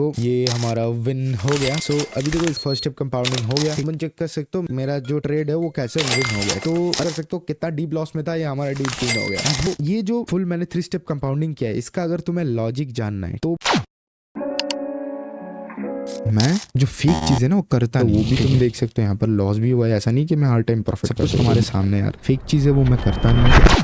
तो ये हमारा विन हो गया। सो अभी देखो इस फर्स्ट स्टेप कंपाउंडिंग हो गया। तुम चेक कर सकते हो मेरा जो ट्रेड है वो कैसे विन हो गया। तो कर सकते हो कितना डीप लॉस में था, ये हमारा डीप विन हो गया। तो ये जो फुल मैंने 3 स्टेप कंपाउंडिंग किया है, इसका अगर तुम्हें लॉजिक जानना है तो मैं जो फेक चीज है ना वो करता तो नहीं, वो भी तुम देख सकते हो। यहाँ पर लॉस भी हुआ है, ऐसा नहीं कि मैं हर टाइम प्रॉफिट करता हूं। तुम्हारे सामने यार फेक चीज है वो मैं करता नहीं।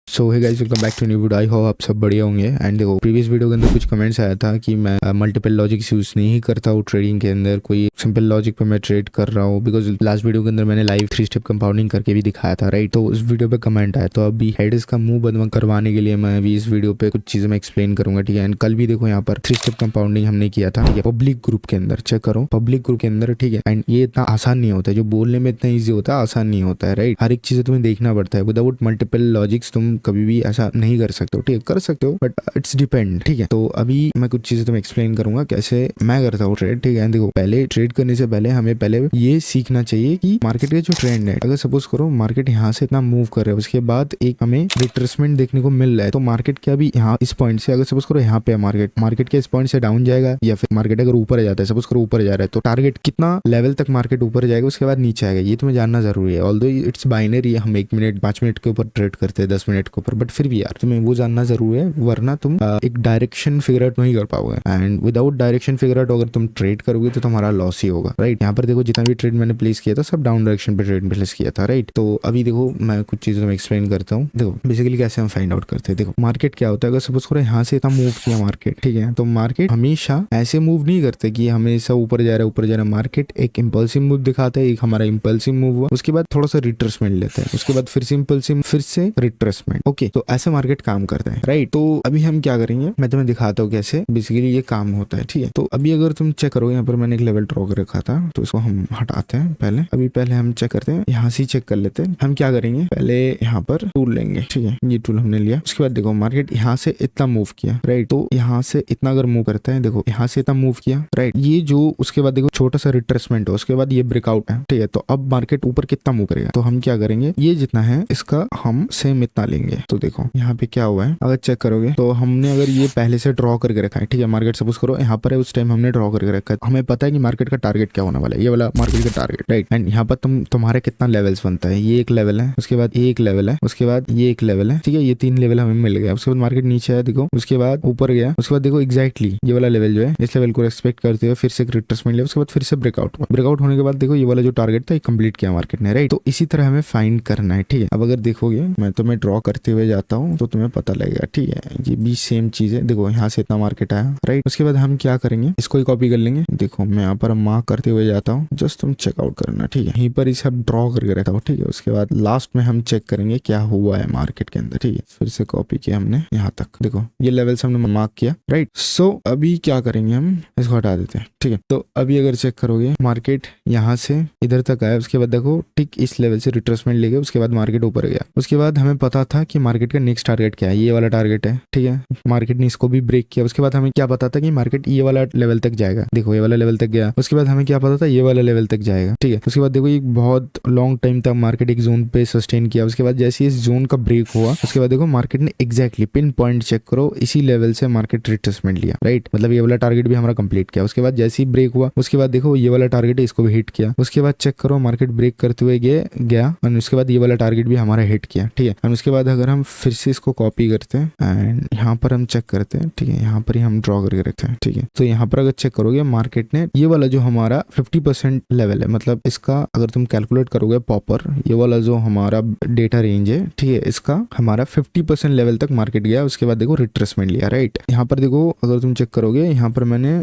So hey guys, welcome back to new video. I hope आप सब बढ़िया होंगे। एंड देखो प्रीवियस वीडियो के अंदर कुछ कमेंट्स आया था कि मैं मल्टीपल लॉजिक्स यूज नहीं करता हूँ ट्रेडिंग के अंदर, कोई सिंपल लॉजिक पे मैं ट्रेड कर रहा हूँ। बिकॉज लास्ट वीडियो के अंदर मैंने लाइव 3 स्टेप कंपाउंडिंग करके भी दिखाया था, राइट। तो उस वीडियो पे कमेंट आया, तो अभी हेडर्स का मुंह बंद करवाने के लिए मैं अभी इस वीडियो पे कुछ चीजें मैं एक्सप्लेन करूंगा, ठीक है। एंड कल भी देखो यहाँ पर 3 स्टेप कंपाउंडिंग हमने किया था, ठीक है, पब्लिक ग्रुप के अंदर। चेक करो पब्लिक ग्रुप के अंदर, ठीक है। एंड ये इतना आसान नहीं होता है, जो बोलने में इतना ईजी होता है आसान नहीं होता है, राइट। हर एक चीज तुम्हें देखना पड़ता है। विदाउट मल्टीपल लॉजिक्स तुम कभी भी ऐसा नहीं कर सकते हो, ठीक है। कर सकते हो बट इट्स डिपेंड, ठीक है। तो अभी मैं कुछ चीजें तुम्हें एक्सप्लेन करूंगा कैसे मैं करता हूँ ट्रेड, ठीक है। देखो पहले ट्रेड करने से पहले हमें पहले ये सीखना चाहिए कि मार्केट का जो ट्रेंड है, अगर सपोज करो मार्केट यहाँ से इतना मूव कर रहा है, उसके बाद एक हमें रिट्रेसमेंट देखने को मिल रहा है, तो मार्केट क्या अभी यहाँ इस पॉइंट से, अगर सपोज करो यहाँ पे मार्केट के इस पॉइंट से डाउन जाएगा, या फिर मार्केट अगर ऊपर जाता है, सपोज करो ऊपर जा रहा है, तो टारगेट कितना लेवल तक मार्केट ऊपर जाएगा, उसके बाद नीचे आएगा, ये तुम्हें जानना जरूरी है। ऑल्दो इट्स बाइनरी, हम 1 मिनट 5 मिनट के ऊपर ट्रेड करते हैं, 10 मिनट के ऊपर, बट फिर भी यार तुम्हें वो जानना जरूरी है, वरना तुम एक डायरेक्शन फिगर आउट नहीं कर पाओगे। And without direction figure out अगर तुम ट्रेड करोगे तो तुम्हारा लॉस ही होगा, राइट। यहाँ पर देखो जितना भी ट्रेड मैंने प्लेस किया था सब डाउन डायरेक्शन पे ट्रेड प्लेस किया था, राइट। तो अभी देखो मैं कुछ चीजें तुम्हें एक्सप्लेन करता हूँ। देखो बेसिकली कैसे हम फाइंड आउट करते हैं। देखो मार्केट क्या होता है, अगर सपोज करो यहाँ से इतना मूव किया मार्केट, ठीक है, तो मार्केट हमेशा ऐसे मूव नहीं करते कि हमेशा ऊपर जा रहा है। मार्केट एक इंपल्सिव मूव दिखाता है, एक हमारा इंपल्सिव मूव हुआ, उसके बाद थोड़ा सा रिट्रेसमेंट लेता है, उसके बाद फिर से इंपल्सिव, फिर से रिट्रेसमेंट। ओके, तो ऐसे मार्केट काम करता है, राइट। तो अभी हम क्या करेंगे, मैं तुम्हें दिखाता हूँ कैसे बेसिकली ये काम होता है, ठीक है। तो अभी अगर तुम चेक करोगे, यहाँ पर मैंने एक लेवल ड्रॉ कर रखा था, तो इसको हम हटाते हैं पहले हम चेक करते हैं, यहाँ से चेक कर लेते हैं। हम क्या करेंगे, पहले यहाँ पर टूल लेंगे, ठीक है, ये टूल हमने लिया। उसके बाद देखो मार्केट यहाँ से इतना मूव किया, राइट। तो यहाँ से इतना अगर मूव करता है, देखो यहाँ से इतना मूव किया, राइट, ये जो उसके बाद देखो छोटा सा रिट्रेसमेंट हो, उसके बाद ये ब्रेकआउट है, ठीक है। तो अब मार्केट ऊपर कितना मूव करेगा, तो हम क्या करेंगे, ये जितना है इसका हम सेम इतना लेंगे। तो देखो यहाँ पे क्या हुआ है, अगर चेक करोगे तो हमने अगर ये पहले से ड्रॉ करके रखा है, ठीक है। मार्केट सपोज करो यहाँ पर है, उस टाइम हमने ड्रॉ करके रखा है, हमें पता है कि मार्केट का टारगेट क्या होने वाला है, ये वाला मार्केट का टारगेट, राइट। एंड यहाँ पर तुम्हारे कितना लेवल्स बनता है, ये एक लेवल है, उसके बाद ये एक लेवल है, उसके बाद ये एक लेवल है, ठीक है। ये 3 लेवल हमें मिल गया। उसके बाद मार्केट नीचे है, देखो, उसके बाद ऊपर गया, उसके बाद देखो एग्जैक्टली ये वाला लेवल जो है, इस लेवल को रेस्पेक्ट करते हुए फिर से एक रिट्रेसमेंट लिया, उसके बाद फिर से ब्रेकआउट हुआ। ब्रेकआउट होने के बाद देखो ये वाला जो टारगेट था कंप्लीट किया मार्केट ने, राइट। तो इसी तरह हमें फाइंड करना है, ठीक है। अब अगर देखोगे मैं तुम्हें ड्रॉ करते हुए जाता हूँ तो तुम्हें पता लगेगा, ठीक है। ये भी सेम चीज है, देखो यहाँ से इतना मार्केट आया, राइट। उसके बाद हम क्या करेंगे, इसको ही कॉपी कर लेंगे। देखो मैं यहाँ पर मार्क करते हुए जाता हूँ, जस्ट तुम चेकआउट करना, ठीक है। यहीं पर इसे ड्रॉ करके रहता हूँ, ठीक है। उसके बाद लास्ट में हम चेक करेंगे क्या हुआ है मार्केट के अंदर, ठीक है। फिर से कॉपी किया हमने यहाँ तक, देखो ये लेवल्स हमने मार्क किया, राइट। सो अभी क्या करेंगे, हम इसको हटा देते हैं, ठीक है। तो अभी अगर चेक करोगे मार्केट यहाँ से इधर तक आया, उसके बाद देखो ठीक इस लेवल से रिट्रेसमेंट ले गया, उसके बाद मार्केट ऊपर गया। उसके बाद हमें पता था कि मार्केट का नेक्स्ट टारगेट क्या है, ये वाला टारगेट है, ठीक है। मार्केट ने इसको भी ब्रेक किया। उसके बाद हमें क्या पता था कि मार्केट ये वाला लेवल तक जाएगा, देखो ये वाला लेवल तक गया। उसके बाद हमें क्या पता था, ये वाला लेवल तक जाएगा, ठीक है। उसके बाद देखो एक बहुत लॉन्ग टाइम तक मार्केट एक जोन पे सस्टेन किया। उसके बाद जैसे इस जोन का ब्रेक हुआ, उसके बाद देखो मार्केट ने एग्जैक्टली पिन पॉइंट चेक करो, इसी लेवल से मार्केट रिट्रेसमेंट लिया, राइट। मतलब ये वाला टारगेट भी हमारा कंप्लीट किया। उसके बाद जैसे ही ब्रेक हुआ, उसके बाद देखो ये वाला टारगेट है, इसको भी हिट किया। उसके बाद चेक करो मार्केट ब्रेक करते हुए गया और उसके बाद ये वाला टारगेट भी हमारा हिट किया, ठीक है। और उसके बाद अगर हम फिर से इसको कॉपी करते हैं एंड यहाँ पर हम चेक करते हैं, ठीक है, यहाँ पर ही हम ड्रॉ करके रखते हैं, ठीक है। तो यहाँ पर अगर चेक करोगे मार्केट ने ये वाला जो हमारा 50% लेवल है, मतलब इसका अगर तुम कैलकुलेट करोगे प्रॉपर, ये वाला जो हमारा डेटा रेंज है, ठीक है, इसका हमारा 50% लेवल तक मार्केट गया। उसके बाद देखो रिट्रेसमेंट लिया, राइट। यहाँ पर देखो अगर तुम चेक करोगे, यहाँ पर मैंने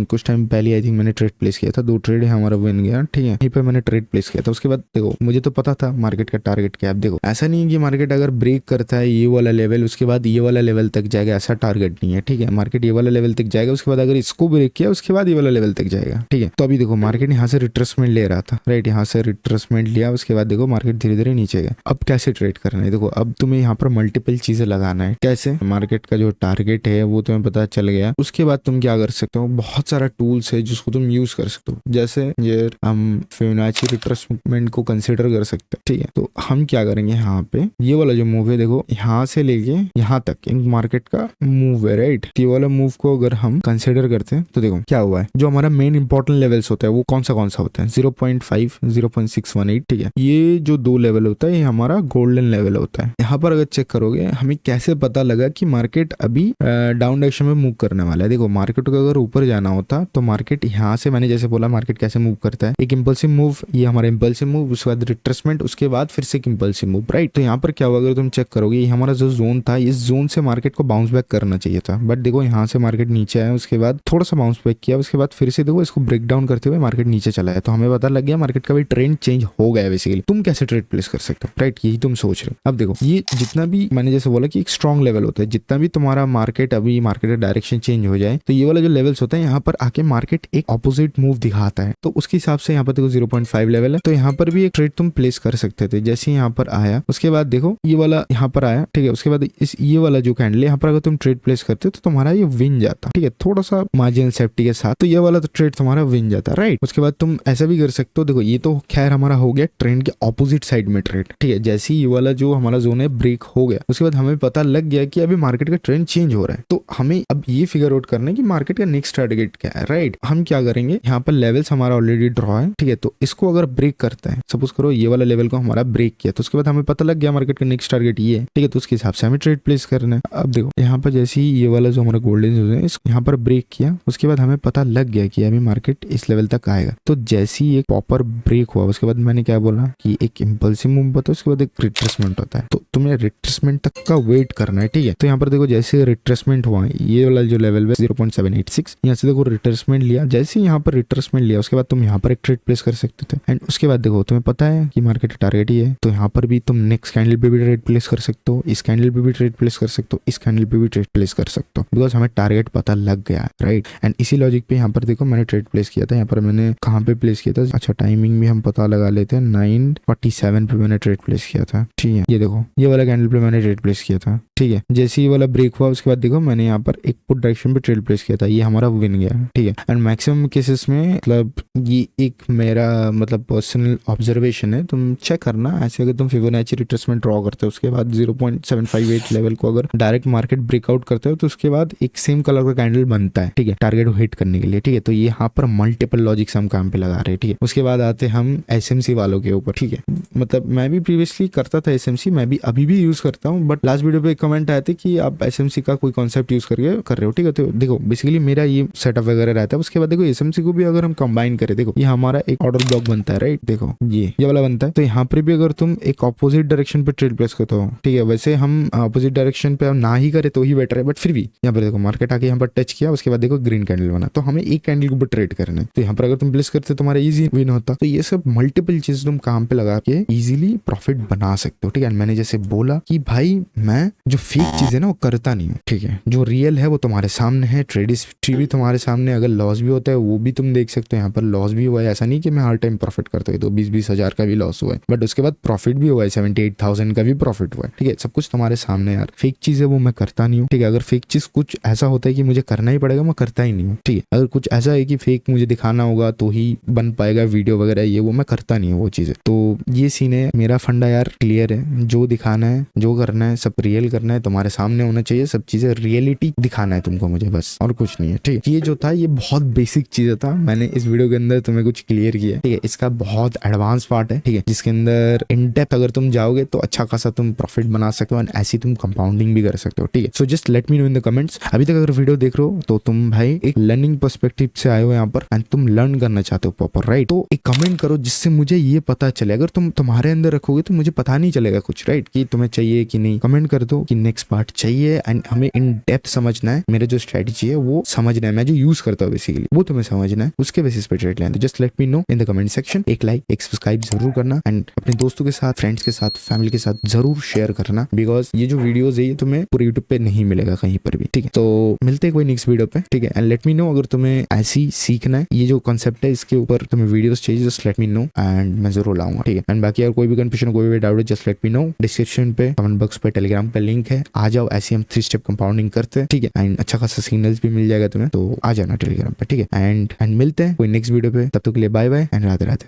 कुछ टाइम पहले आई थिंक मैंने ट्रेड प्लेस किया था, 2 ट्रेड हमारा विन गया, ठीक है। यहीं पर मैंने ट्रेड प्लेस किया था। उसके बाद देखो मुझे तो पता था मार्केट का टारगेट क्या है। देखो ऐसा नहीं है कि मार्केट अगर ब्रेक करता है ये वाला लेवल, उसके बाद ये वाला लेवल तक जाएगा, ऐसा टारगेट नहीं है, ठीक है। मार्केट ये वाला लेवल तक जाएगा, उसके बाद अगर इसको ब्रेक किया उसके बाद ये वाला लेवल तक जाएगा, ठीक है। तो अभी देखो मार्केट यहाँ से रिट्रेसमेंट ले रहा था, राइट, यहाँ से रिट्रेसमेंट लिया। उसके बाद देखो मार्केट धीरे धीरे नीचे गया। अब कैसे ट्रेड करना है, देखो अब तुम्हें यहाँ पर मल्टीपल चीजें लगाना है। कैसे, मार्केट का जो टारगेट है वो तुम्हें पता चल गया। उसके बाद तुम क्या कर सकते हो, बहुत सारा टूल्स है जिसको तुम यूज कर सकते हो। जैसे ये हम फिबोनाची रिट्रेसमेंट को कंसिडर कर सकते हैं, ठीक है। तो हम क्या करेंगे, यहाँ पे ये वाला जो मूव है, देखो यहाँ से लेके यहाँ तक एक मार्केट का मूव है, राइट। ये वाला मूव को अगर हम कंसिडर करते हैं तो देखो क्या हुआ है, जो हमारा मेन इंपॉर्टेंट लेवल्स होता है वो कौन सा होता है, 0.5, 0.618, ठीक है। ये जो दो लेवल होता है ये हमारा गोल्डन लेवल होता है। यहाँ पर अगर चेक करोगे हमें कैसे पता लगा कि मार्केट अभी डाउन डायरेक्शन में मूव करने वाला है। देखो मार्केट को अगर ऊपर जाना होता तो मार्केट यहाँ से, मैंने जैसे बोला मार्केट कैसे मूव करता है, एक इंपल्सिव मूव, ये हमारा इंपल्सिव मूव, उसके बाद रिट्रेसमेंट, उसके बाद फिर से एक इंपल्सिव मूव, राइट। तो यहाँ पर क्या हुआ अगर तुम चेक करोगे, ये हमारा जो जोन था, इस जोन से मार्केट को बाउंस बैक करना चाहिए था, बट देखो यहाँ से मार्केट नीचे आया, उसके बाद थोड़ा सा बाउंस बैक किया, उसके बाद फिर से देखो इसको ब्रेक डाउन करते हुए मार्केट नीचे चला है। तो हमें पता लग गया मार्केट का भी ट्रेंड चेंज हो गया बेसिकली। तुम कैसे ट्रेड प्लेस कर सकते हो, राइट, यही तुम सोच रहे हो। अब देखो ये जितना भी मैंने जैसे बोला कि एक स्ट्रॉन्ग लेवल होता है, जितना भी तुम्हारा मार्केट अभी मार्केट का डायरेक्शन चेंज हो जाए तो ये वाला जो लेवल्स होता है यहाँ पर आके मार्केट एक ऑपोजिट मूव दिखाता है, तो उसके हिसाब से यहाँ पर देखो 0.5 लेवल है, तो यहाँ पर भी एक ट्रेड तुम प्लेस कर सकते थे। जैसे यहाँ पर आया उसके बाद देखो ये वाला यहाँ पर आया, ठीक है, उसके बाद इस ये वाला जो कैंडल यहाँ पर अगर तुम ट्रेड प्लेस करते हो तो तुम्हारा ये विन जाता, ठीक है, थोड़ा सा मार्जिनल सेफ्टी के साथ, तो ये वाला तो ट्रेड तुम्हारा विन जाता, राइट। उसके बाद तुम ऐसा भी कर सकते हो, देखो ये तो खैर हमारा हो गया ट्रेंड के ऑपोजिट साइड में ट्रेड, ठीक है। जैसे ही ये वाला जो हमारा जोन है ब्रेक हो गया, उसके बाद हमें पता लग गया कि अभी मार्केट का ट्रेंड चेंज हो रहा है, तो हमें अब ये फिगर आउट करना है कि मार्केट का नेक्स्ट टारगेट क्या है, राइट। हम क्या करेंगे, यहाँ पर लेवल्स हमारा ऑलरेडी ड्रॉ है, ठीक है, तो इसको अगर ब्रेक करता है, सपोज करो ये वाला लेवल को हमारा ब्रेक किया, तो उसके बाद हमें पता लग गया मार्केट का नेक्स्ट टारगेट ये है, ठीक है, तो उसके हिसाब से हमें ट्रेड प्लेस करना है। अब देखो यहाँ पर जैसे ही ये वाला जो हमारा गोल्डन जोन है यहाँ पर ब्रेक किया, उसके बाद हमें पता लग गया कि अभी मार्केट इस लेवल तक आएगा, तो जैसे ही एक प्रॉपर ब्रेक हुआ उसके बाद मैंने क्या बोला कि एक इंपल्सिव मूव होता है, उसके बाद एक रिट्रेसमेंट होता है, तो तुम्हें रिट्रेसमेंट तक का वेट करना है, ठीक है। तो यहाँ पर देखो जैसे रिट्रेसमेंट हुआ, ये वाला जो लेवल है 0.786, यहाँ से देखो रिट्रेसमेंट लिया, जैसे यहाँ पर रिट्रेसमेंट लिया उसके बाद तुम यहाँ पर एक ट्रेड प्लेस कर सकते थे, एंड उसके बाद देखो तुम्हें पता है कि मार्केट टारगेट ही है, तो यहाँ पर भी तुम नेक्स्ट कैंडल पे भी ट्रेड प्लेस कर सकते हो, इस कैंडल पे भी ट्रेड प्लेस कर सकते हो, इस कैंडल पे भी ट्रेड प्लेस कर सकते हो, बिकॉज हमें टारगेट पता लग गया है, राइट। एंड इसी लॉजिक पे यहाँ पर देखो मैंने ट्रेड प्लेस किया था, यहाँ पर मैंने कहाँ पे प्लेस किया था, अच्छा टाइमिंग भी हम पता लगा लेते हैं, 9:47 पे मैंने ट्रेड प्लेस किया था, ठीक है। ये देखो ये वाला कैंडल पे मैंने ट्रेड प्लेस किया था, ठीक है। जैसे ये वाला ब्रेक हुआ उसके बाद देखो मैंने यहाँ पर एक पुट डायरेक्शन पे ट्रेड प्लेस किया था, ये हमारा विन गया, ठीक है। एंड मैक्सिमम केसेस में मतलब ये एक मेरा मतलब पर्सनल ऑब्जर्वेशन है, तुम चेक करना, ऐसे अगर तुम फिबोनाची रिट्रेसमेंट ड्रॉ करते हो उसके बाद 0.758 लेवल को अगर डायरेक्ट मार्केट ब्रेकआउट करते हो तो उसके बाद एक सेम कलर का कैंडल बनता है, ठीक है, टारगेट को हिट करने के लिए, ठीक है। तो ये यहाँ पर मल्टीपल लॉजिक्स हम काम पे लगा रहे हैं, ठीक है। उसके बाद आते हम एसएमसी वालों के ऊपर, ठीक है। मतलब मैं भी प्रीवियसली करता था एसएमसी, मैं भी अभी भी यूज करता हूँ, बट लास्ट वीडियो पे कमेंट आए थे कि आप एसएमसी का कोई कॉन्सेप्ट यूज करके कर रहे हो, ठीक है। तो देखो बेसिकली मेरा ये सेटअप वगैरह रहता है। उसके बाद देखो एसएमसी को भी अगर हम कंबाइन करें, देखो ये हमारा एक ऑर्डर ब्लॉक बनता है, राइट, देखो ये वाला बनता है, तो यहाँ पर भी अगर तुम एक ऑपोजिट डायरेक्शन पे ट्रेड प्लेस करते हो, ठीक है, वैसे हम ऑपोजिट डायरेक्शन पे ना ही करे तो ही बेटर है, बट फिर भी यहाँ पर देखो मार्केट आके यहाँ पर टच किया, उसके बाद देखो ग्रीन कैंडल बना, तो हमें एक कैंडल के ऊपर ट्रेड करना है, तो यहाँ पर अगर तुम प्लेस करते तुम्हारा इजी विन होता। तो ये सब मल्टीपल चीज तुम काम पे लगा के इजीली प्रॉफिट बना सकते हो, ठीक है। मैंने जैसे बोला कि भाई मैं जो फेक चीज है ना वो करता नहीं हूँ, ठीक है, जो रियल है वो तुम्हारे सामने है, ट्रेड हिस्ट्री भी तुम्हारे सामने, अगर लॉस भी होता है वो भी तुम देख सकते हो, यहाँ पर लॉस भी हुआ है, ऐसा नहीं कि मैं हर टाइम प्रॉफिट करता हूँ, तो 20-20 हजार का भी लॉस हुआ है, बट उसके बाद प्रॉफिट भी हुआ है, 78,000 का भी प्रॉफिट हुआ है, ठीक है, सब कुछ तुम्हारे सामने यार। फेक चीज है वो मैं करता नहीं हूँ, ठीक है। अगर फेक चीज कुछ ऐसा होता है कि मुझे करना ही पड़ेगा, मैं करता ही नहीं हूँ, ठीक है। अगर कुछ ऐसा है कि फेक मुझे दिखाना होगा तो ही बन पाएगा वीडियो वगैरह, ये वो मैं करता नहीं हूँ वो चीजें। तो ये सीन है, मेरा फंडा यार क्लियर है, जो दिखाना है जो करना है सब रियल करना है, तुम्हारे सामने होना चाहिए, सब चीजें रियलिटी दिखाना है तुमको मुझे, बस और कुछ नहीं है, ठीक है। ये जो था ये बहुत बेसिक चीज था, मैंने इस वीडियो के अंदर तुम्हें कुछ क्लियर किया, ठीक है। इसका बहुत एडवांस पार्ट है, ठीक है, जिसके अंदर इन डेप्थ अगर तुम जाओगे तो अच्छा खासा तुम प्रॉफिट बना सकते हो, एंड ऐसी तुम कंपाउंडिंग भी कर सकते हो, ठीक है। So just let me know in the comments. अभी तक अगर वीडियो देख रहे हो तो तुम भाई एक लर्निंग पर्सपेक्टिव से आए हो यहाँ पर, एंड तुम लर्न करना चाहते हो प्रॉपर, राइट। तो एक कमेंट करो जिससे मुझे ये पता चले, अगर तुम तुम्हारे अंदर रखोगे तो मुझे पता नहीं चलेगा कुछ, राइट, कि तुम्हें चाहिए कि नहीं। कमेंट कर दो कि नेक्स्ट पार्ट चाहिए, एंड हमें इन डेप्थ समझना है, मेरा जो स्ट्रेटजी है वो समझना है, मैं जो यूज करता हूँ बेसिकली वो तुम्हें समझना है, उसके बेसिस पे ट्रेड लेना है। Just let me know in the comment section. एक लाइक एक सब्सक्राइब जरूर करना, एंड अपने दोस्तों के साथ, फ्रेंड्स के साथ, फैमिली के साथ जरूर शेयर करना, बिकॉज ये जो वीडियोस है ये तुम्हें पूरे यूट्यूब पे नहीं मिलेगा कहीं पर भी, ठीक है। तो मिलते हैं कोई नेक्स्ट वीडियो पे, ठीक है। एंड लेट मी नो अगर तुम्हें ऐसी सीखना है, ये जो कॉन्सेप्ट है इसके ऊपर तुम्हें वीडियोस चाहिए, just let me know and मैं जरूर लाऊंगा, ठीक है। एंड बाकी अगर कोई भी कंफ्यूजन कोई भी डाउट है just let me know, description पे कमेंट बॉक्स पे टेलीग्राम पे लिंक है, आ जाओ, ऐसे हम 3 स्टेप कंपाउंडिंग करते हैं, ठीक है। एंड अच्छा खासा सिग्नल्स भी मिल जाएगा तुम्हें, तो आ जाना टेलीग्राम पे, ठीक है। एंड मिलते हैं कोई नेक्स्ट वीडियो पे, तब तक के लिए bye bye and Radhe Radhe.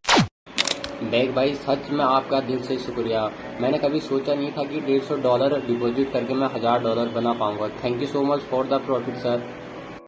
Bag भाई सच में आपका दिल से शुक्रिया। मैंने कभी सोचा नहीं था कि $150 डिपॉजिट करके मैं $1000 बना पाऊंगा। Thank you so much for the profit sir.